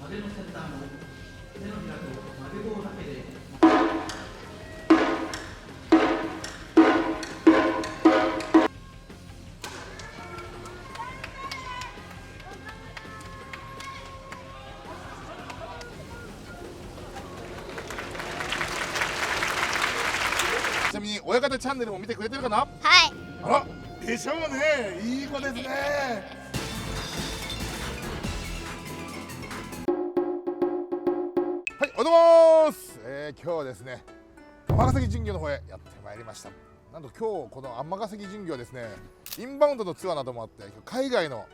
曲げの先端を手のひらと曲げ棒だけでちなみに親方チャンネルも見てくれてるかな。はい。あらでしょうね、いい子ですね。はい、おはようございます。今日はですね尼崎巡業の方へやってまいりました。なんと今日この尼崎巡業はですねインバウンドのツアーなどもあって海外の、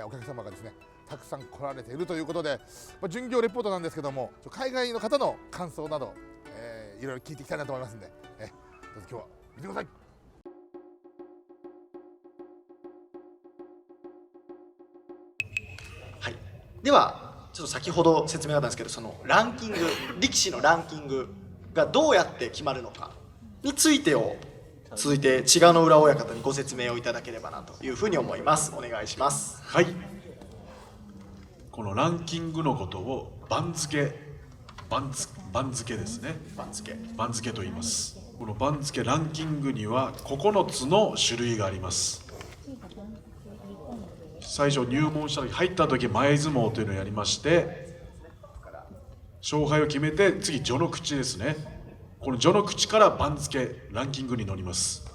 お客様がですねたくさん来られているということで、巡業レポートなんですけども海外の方の感想など、いろいろ聞いていきたいなと思いますんで、どうぞ今日は見てください。はい、ではちょっと先ほど説明があったんですけど、そのランキング、力士のランキングがどうやって決まるのかについてを続いて千賀の浦親方にご説明をいただければなというふうに思います。お願いします。はい、このランキングのことを番付ですね。番付と言います。この番付ランキングには9つの種類があります。最初入門した時、入った時前相撲というのをやりまして、勝敗を決めて次序の口ですね。この序の口から番付ランキングに乗ります。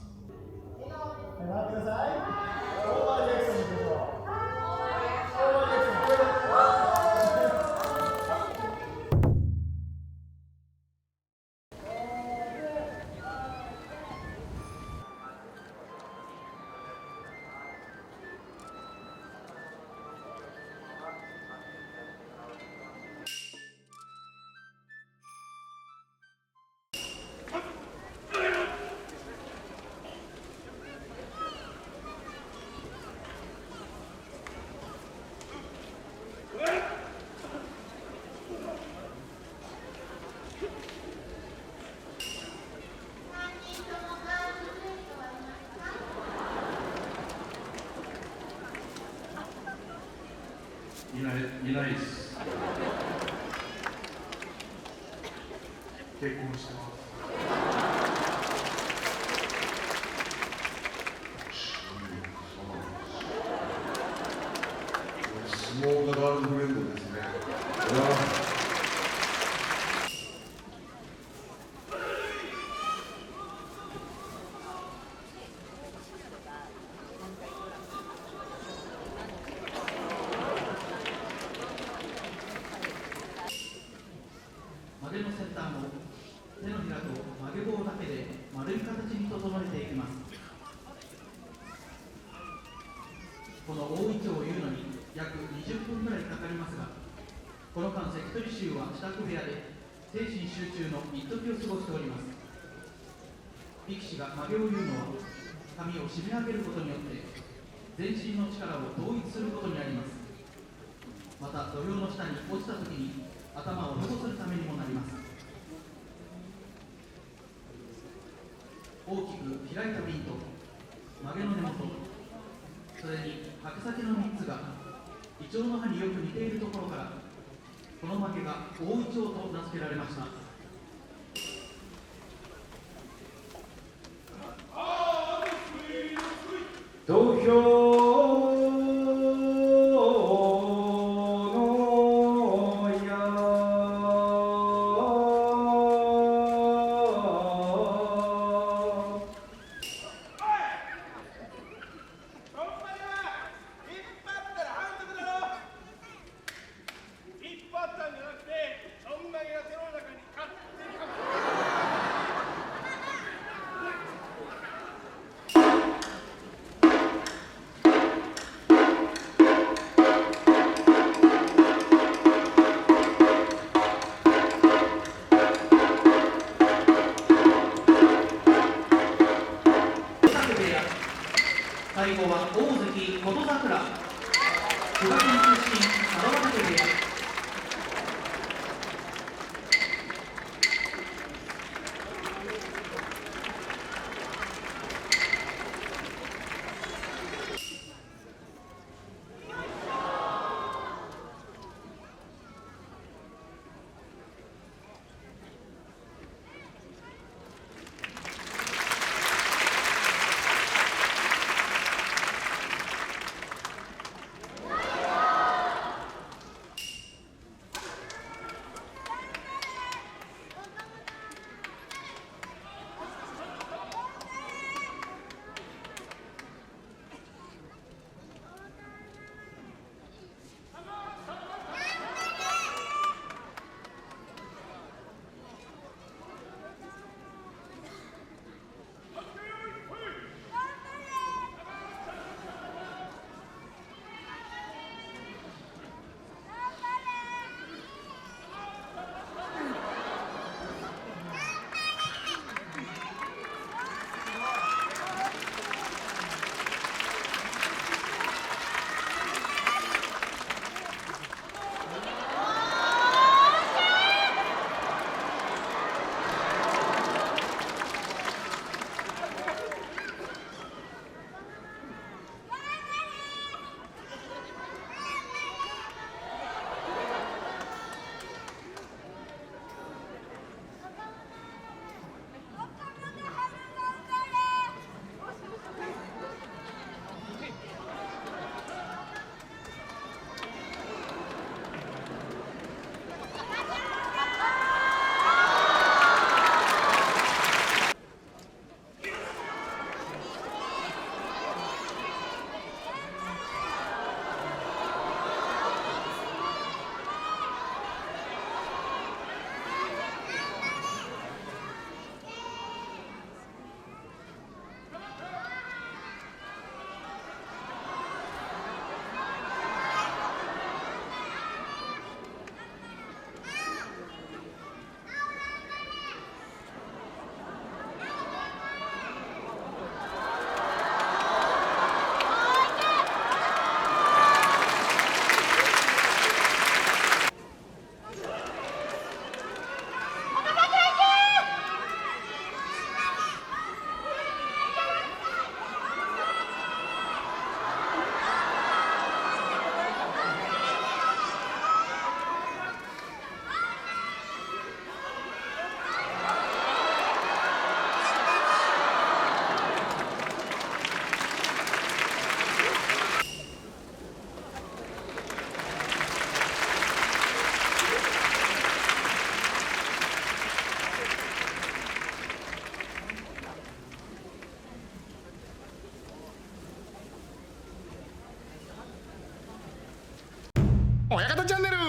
いないです。結婚してます。相撲がガールフレンドですね。曲げの先端を手のひらと曲げ棒だけで丸い形に整えていきます。この大いちょを言うのに約20分くらいかかりますが、この間関取衆は支度部屋で精神集中の一時を過ごしております。力士が曲げを言うのは髪を締め上げることによって全身の力を統一することになります。また土俵の下に落ちた時に頭を残すためにもなります。大きく開いた瓶と曲げの根元、それに白先の3つがイチョウの葉によく似ているところからこの曲げが大イチョウと名付けられました。土俵か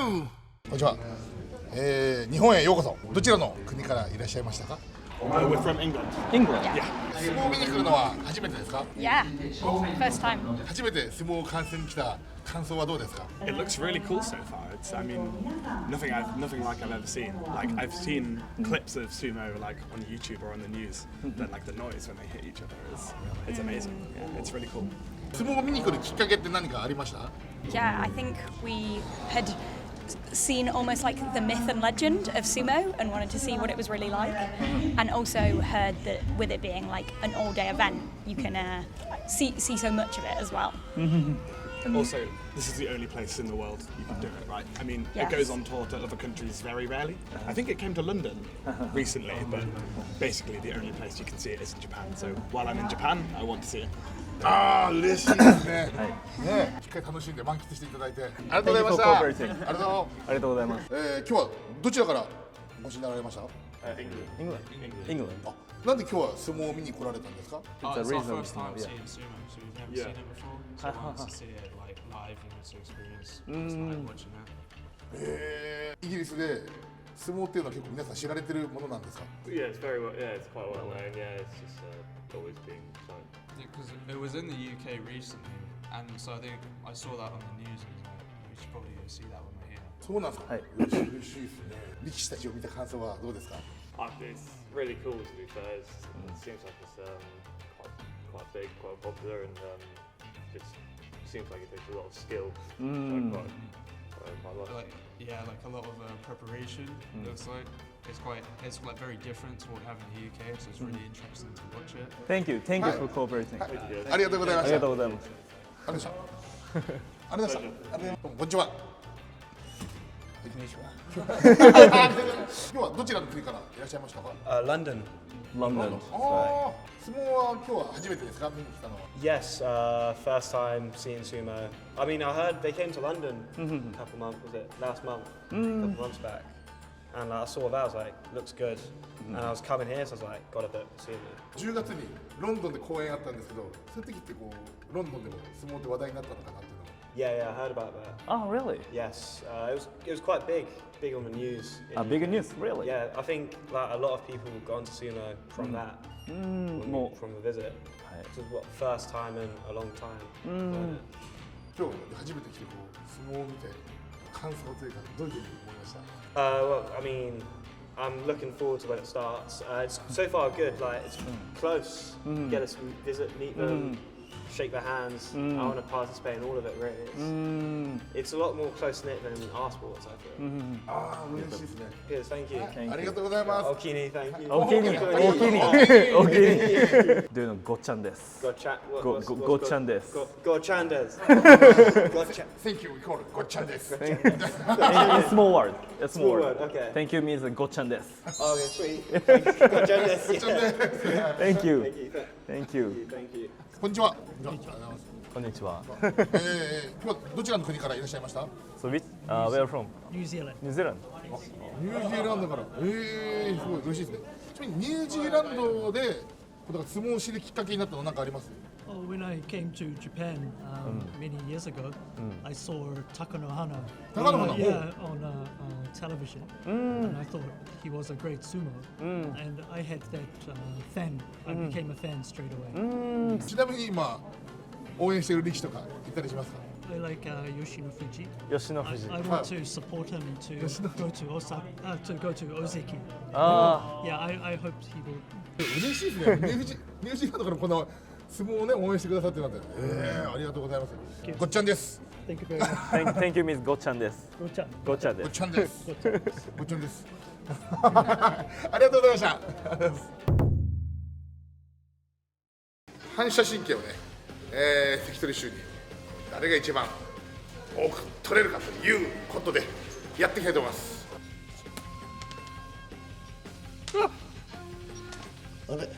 こんにちは、日本へようこそ。どちらの国からいらっしゃいましたか？ We're from England. England. Yeah. 相撲を見に来るのは初めてですか？ Yeah. First time. 初めて相撲を観戦に来た感想はどうですか？ It looks really cool so far. It's, I mean, nothing like I've ever seen. Like I've seen clips of sumo like on YouTube or on the news, but like the noise when they hit each other it's amazing. Yeah, it's really cool. 相撲を見に来るきっかけって何かありました？ Yeah, I think we had seen almost like the myth and legend of sumo and wanted to see what it was really like, and also heard that with it being like an all-day event, you can see so much of it as well. Also, this is the only place in the world you can do it, right? I mean, Yes. it goes on tour to other countries very rarely. I think it came to London recently, but basically the only place you can see it is in Japan. So while I'm in Japan, I want to see it. ああ、嬉しいですね。ね、しっかり楽しんで満喫していただいてありがとうございました。 Thank you for cooperating. ありがとう。ありがとうございます。今日はどちらからお越しになられました？ England. あ、なんで今日は相撲を見に来られたんですか？ It's a It's our reason. first time Yeah. seeing sumo, so we've never seen it before. So we wanted to see it like live and to experience what it's like watching it. イギリスで相撲っていうのは結構皆さん知られてるものなんですか？ Yeah, it's very well. Yeah, it's quite well known. Yeah, it's just always been shown. Because it was in the UK recently, and so I think I saw that on the news and was like, we should probably go see that when we're here. そうなんですか？嬉しいですね。力士たちを見た感想はどうですか？ It's really cool to be fair. It seems like it's quite big, quite popular, and just seems like it takes a lot of skill. So quite lucky. Like, yeah, like a lot of preparation. Looks like it's like very different to what we have in the UK, so it's really interesting to watch it. Thank you for cooperating. ありがとうございました。ありがとうございます。ありがとうございました。ありがとうございました。こんにちは。今日はどちらの国からいらっしゃいましたか？ London. London. ああ、相撲は今日は初めてですか？見に来たのは。 Yes, first time seeing sumo. I mean, I heard they came to London a couple months, was it last month? A couple months back. And I saw that, I was like, looks good. And I was coming here, so I was like, got a bit to see it. 10月にロンドンで公演あったんですけど、そういう時ってこうロンドンでも相撲って話題になったのかなっていうのは。 Yeah, I heard about that. Oh, really? Yes, it was quite big on the news. Big news, really? Yeah, I think like a lot of people have gone to sumo from that, from the visit. It was what first time in a long time. 今日初めて来てこう相撲を見て感想というかどういうふうに思いました？ Well, I mean, I'm looking forward to when it starts. It's so far good. Like it's close. Get us visit, meet them, shake their hands. I want to participate in all of it. Really, it's a lot more close knit than our sports. I feel. ああ、嬉しいですね。 Yes, thank you. ありがとうございます。 Okini, thank you. お気に。 Okini. どういうのごっちゃんです。 Gotcha. ごっちゃんです。 Gotchandas. Thank you, we call it ごっちゃんです。 Small word. A small Small word. word, okay. Thank you means ごっちゃんです。 Okay, sweet. Gotchandas. Yeah. Thank you. Thank Thank you. you. Thank you. こんにちは。こんにちは。今日はどちらの国からいらっしゃいました？ So which where from? New Zealand. New Zealand. ニュージーランドから。すごい嬉しいですね。ちなみにニュージーランドでだから相撲を知るきっかけになったの何かあります？ Oh, when I came to Japan many years ago, I saw Takanohana. Takanohana, Yeah, on television, and I thought he was a great sumo. And I had that fan. I became a fan straight away. ちなみに今応援している力士とかいたりしますか？ I like Yoshino Fuji. 吉野富士。 I want to support him to go to Osaka, to go to Ozeki. あ Yeah, I hope he will. 嬉しいですね。ニュージーランドからこの相撲をね応援してくださってなんで、ありがとうございます。ごっちゃんです。 Thank you very much. Thank you means ごっちゃんです。 Go-chan. ごっちゃんでごっす。ちゃんです。ごっちゃんです。ありがとうございました。反射神経をね、関取衆に誰が一番多く取れるかということでやっていきたいと思います。あれ。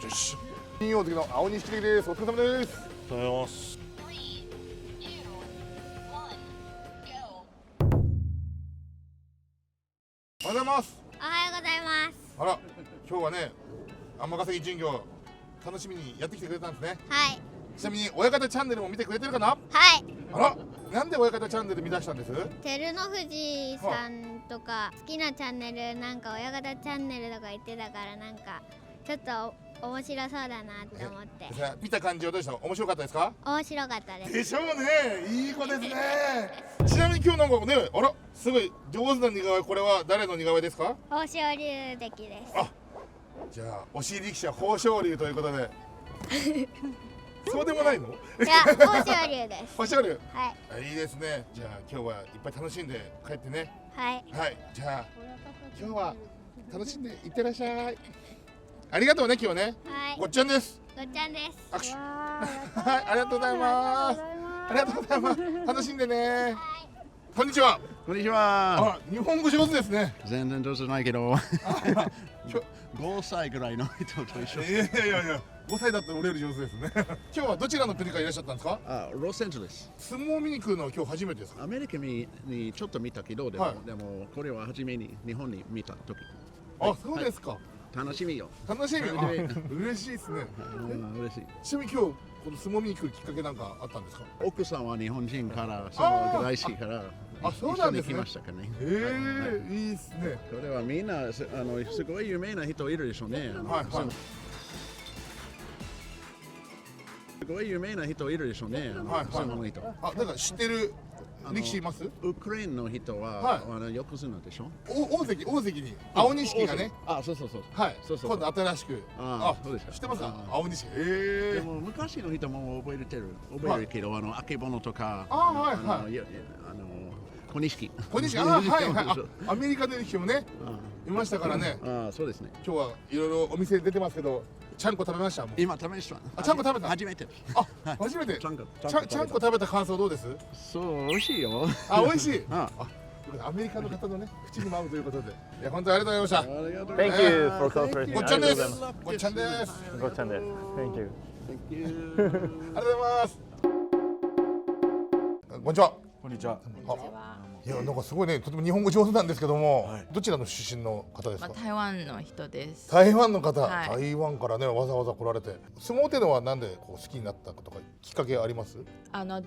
よし。金大関の青錦関です。お疲れ様です。お疲れ様です。おはようございます。おはようございます。あら、今日はね、尼崎巡業楽しみにやってきてくれたんですね。はい。ちなみに親方チャンネルも見てくれてるかな？はい。あら、なんで親方チャンネル見出したんです？照ノ富士さんとか好きなチャンネルなんか親方チャンネルとか言ってたからなんかちょっと面白そうだなって思って見た感じはどうでした？面白かったですか？面白かったです。でしょうね。いい子ですね。ちなみに今日なんかね、あらすごい上手な似顔絵。これは誰の似顔絵ですか？豊昇龍関です。あ、じゃあ推し力士は豊昇龍ということでそうでもないの？いや、豊昇龍です。豊昇龍。はい。いいですね。じゃあ今日はいっぱい楽しんで帰ってね。はいはい。じゃあ今日は楽しんでいってらっしゃい。ありがとうね今日ね。はい。ごっちゃんです。ごっちゃんです。握手。はい、ありがとうございます。ありがとうございます。楽しんでね。こんにちは。こんにちは。あ、日本語上手ですね。全然上手ないけど、5歳ぐらいの人と一緒。いや5歳だったら俺より上手ですね。今日はどちらの国からいらっしゃったんですか？ロサンゼルス。相撲見に来るのは今日初めてですか？アメリカにちょっと見たけど、でもこれは初めに日本に見た時。あ、そうですか。楽しみよ。楽しみ。嬉しいですね。嬉しい。ちなみに今日この相撲見に来るきっかけなんかあったんですか？奥さんは日本人から相撲が大好きから。あ、そうなんですね。一緒に来ましたかね。いいですね。これはみんなすごい有名な人いるでしょうね。はい。すごい有名な人いるでしょうね。相撲の人。あ、だから知ってる力士います？ウクライナの人は横綱でしょ。大関に青錦がね。あ、そう。はい。今度新しく。あ、そうですか。知ってますか？青錦。でも昔の人も覚えるけど、あけぼのとか。小錦。アメリカでの人もねいましたからね。そうですね。今日はいろいろお店出てますけど、ちゃんこ食べました？今食べました。あ、ちゃんこ食べた？初めて。あ、初めて。ちゃんこ食べた感想どうです？そう、美味しいよ。あ、美味しい。アメリカの方のね口にも合うということで、いや本当にありがとうございました。Thank you for cooperating. ごっちゃんです。ごっちゃんです。ごっちゃんです。Thank you. ありがとうございます。こんにちは。こんにちは。いや、なんかすごいね、とても日本語上手なんですけども、どちらの出身の方ですか？台湾の人です。台湾の方、台湾からね、わざわざ来られて、相撲っていうのはなんでこう好きになったとかきっかけあります？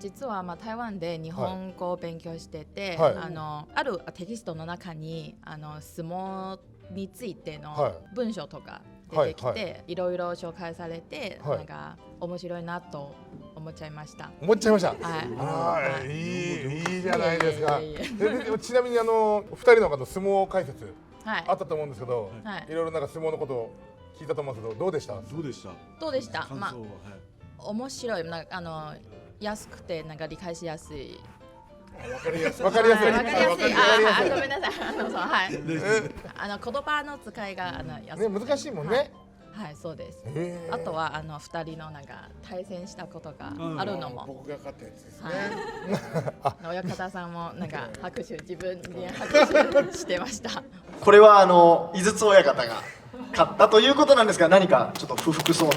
実は台湾で日本語を勉強してて、あるテキストの中に相撲についての文章とか出てきて、いろいろ紹介されて、なんか面白いなと思っちゃいました。思っちゃいました。はい。いいじゃないですか。ちなみに2人の方の相撲解説あったと思うんですけど、いろいろなんか相撲のことを聞いたと思うんですけど、どうでした？どうでした？面白い。安くてなんか理解しやすい。わかりやすい。ごめんなさい。言葉の使いが難しいもんね。はい、そうです。あとは2人のなんか対戦したことがあるのも。僕が勝ったやつですね。親方さんもなんか自分に拍手してました。これは井筒親方が勝ったということなんですが、何かちょっと不服そうな。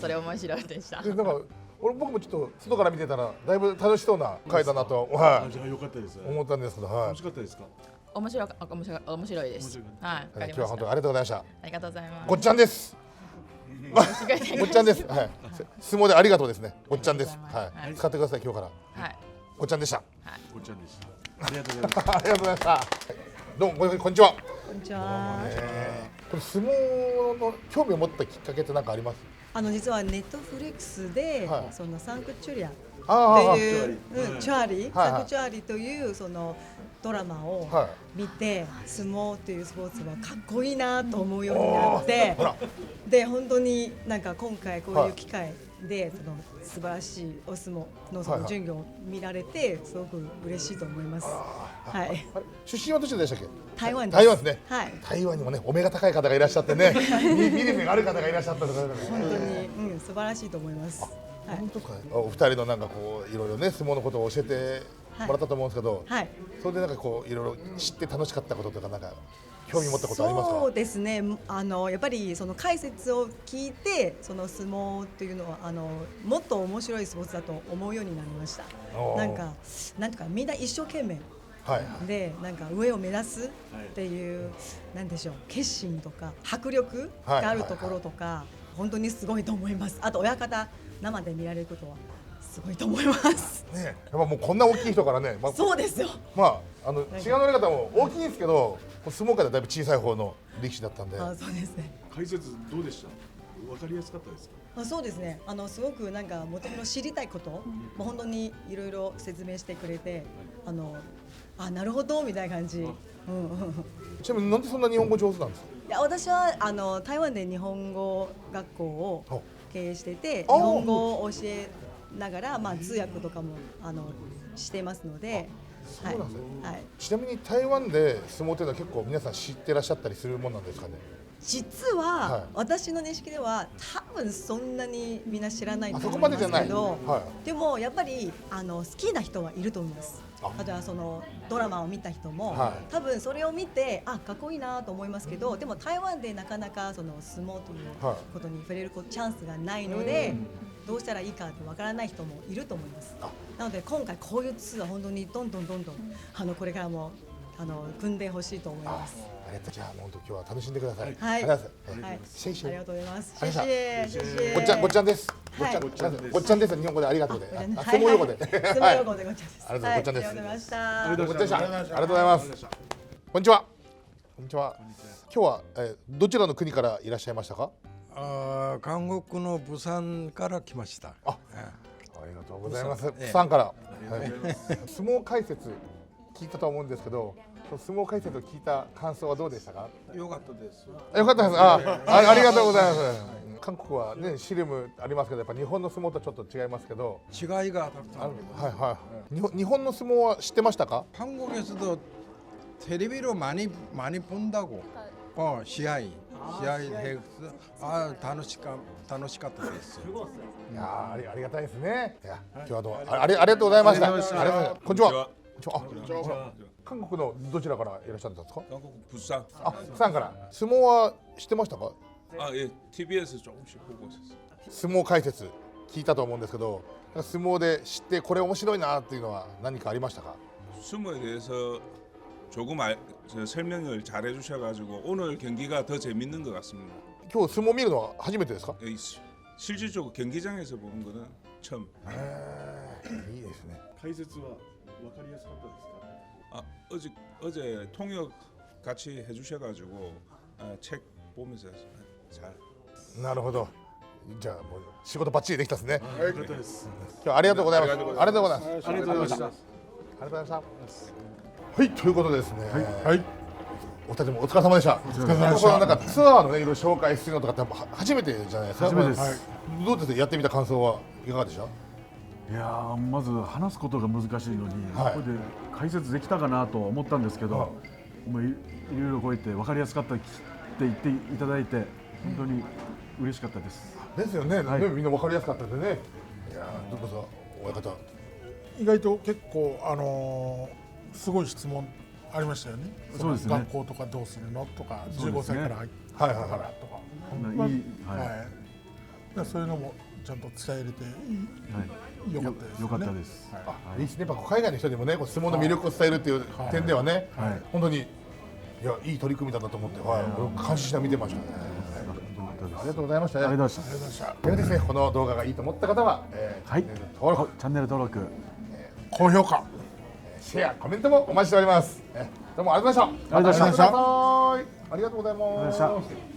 それ面白いでした。僕もちょっと外から見てたらだいぶ楽しそうな回だなと思ったんですけど、楽しかったですか？面白いです。はい。今日は本当にありがとうございました。ありがとうございます。ごっちゃんです。ごっちゃんです。はい。相撲でありがとうですね。ごっちゃんです。はい。使ってください今日から。はい。ごっちゃんでした。ごっちゃんでした。ありがとうございます。ありがとうございました。どうもこんにちは。こんにちは。これ相撲の興味を持ったきっかけって何かあります？実はネットフリックスで、そのサンクチュリアっていうチャーリー、サンクチュアリというそのドラマを見て、相撲というスポーツはかっこいいなと思うようになって、で本当になんか今回こういう機会でその素晴らしいお相撲のその順序を見られてすごく嬉しいと思います。はい。出身はどちらでしたっけ？台湾です。台湾ですね。はい。台湾にもね、お目が高い方がいらっしゃってね、見る目がある方がいらっしゃったとか、本当に素晴らしいと思います。本当か。お二人のなんかこういろいろね相撲のことを教えてもらったと思うんですけど、それでなんかこういろいろ知って楽しかったこととかなんか興味持ったことありますか？そうですね。やっぱりその解説を聞いて、その相撲っていうのはもっと面白いスポーツだと思うようになりました。なんかみんな一生懸命。でなんか上を目指すっていうなんでしょう、決心とか迫力があるところとか本当にすごいと思います。あと親方生で見られることはすごいと思いますね、やっぱもうこんな大きい人からね、そうですよ。まあ違う乗り方も大きいんですけど、相撲界ではだいぶ小さい方の力士だったんで。そうですね。解説どうでした？わかりやすかったですか？そうですね。すごくなんかもともと知りたいこと、もう本当にいろいろ説明してくれて、なるほどみたいな感じ。ちなみになんでそんな日本語上手なんですか？いや、私は台湾で日本語学校を経営してて、日本語を教えながら、通訳とかもしてますので。そうなんですね。ちなみに台湾で相撲というのは結構皆さん知ってらっしゃったりするもんなんですかね。実は、私の認識では多分そんなにみんな知らないと思いますけど、そこまでじゃない。でもやっぱり好きな人はいると思います。あとはそのドラマを見た人も、多分それを見てかっこいいなと思いますけど、でも台湾でなかなかその相撲ということに触れるチャンスがないので、どうしたらいいかってわからない人もいると思います。なので今回こういうツアー本当にどんどんこれからも組んでほしいと思います。じゃあ本当今日は楽しんでください。はい。ありがとうございます。ありがとうございます。謝謝。謝謝。ごっちゃんです。ごっちゃんです。日本語でありがとうで。相撲用語で。相撲用語でごっちゃんです。ありがとうございます。ありがとうございました。ありがとうございます。こんにちは。こんにちは。今日はどちらの国からいらっしゃいましたか？韓国の釜山から来ました。ありがとうございます。釜山から。相撲解説聞いたと思うんですけど、相撲解説を聞いた感想はどうでしたか？良かったです。良かったです。ありがとうございます。韓国はねシルムありますけど、やっぱ日本の相撲とちょっと違いますけど。違いがたくさんある。日本の相撲は知ってましたか？한국에서도 텔레비로 많이 본다고. 시합 해서楽しかったです。いやありがたいですね。今日はどうもありがとうございました。こんにちは。韓国のどちらからいらっしゃったんですか？韓国釜山。釜山から。相撲は知ってましたか？예, TBS 조금씩 보고 있었어요. 相撲解説聞いたと思うんですけど、相撲で知ってこれ面白いなっていうのは何かありましたか？ 相撲에 대해서 조금 설명을 잘 해주셔가지고 오늘 경기가 더 재밌는 것 같습니다. 今日相撲見るのは初めてですか？실질적으로 경기장에서 보는 거는 처음. いいですね。解説は分かりやすかったですか？어제 통역 같이 해주셔가지고 책 보면서 잘. なるほど。じゃあもう仕事バッチリできたですね。よかったです。今日はありがとうございます。ありがとうございます。ありがとうございました。ありがとうございました。はい、ということでですね。はい。お二人ともお疲れ様でした。お疲れ様でした。なんかツアーのねいろいろ紹介するのとかって初めてじゃないですか。初めてです。どうですか？やってみた感想はいかがでした？いやまず話すことが難しいのに、ここで解説できたかなと思ったんですけど、もういろいろこう言って分かりやすかったって言っていただいて本当に嬉しかったです。ですよね。みんな分かりやすかったんでね。いやどうぞ親方。意外と結構すごい質問ありましたよね。そうですね。学校とかどうするのとか、15歳から入ったからとか。そういうのもちゃんと伝えれてよかったですね。よかったです。いいですね。やっぱ海外の人にもね、相撲の魅力を伝えるっていう点ではね、本当にいい取り組みだったと思って、感心しながら見てましたね。ありがとうございました。ありがとうございました。ではですね、この動画がいいと思った方は、チャンネル登録、高評価、シェア、コメントもお待ちしております。どうもありがとうございました。ありがとうございました。ありがとうございます。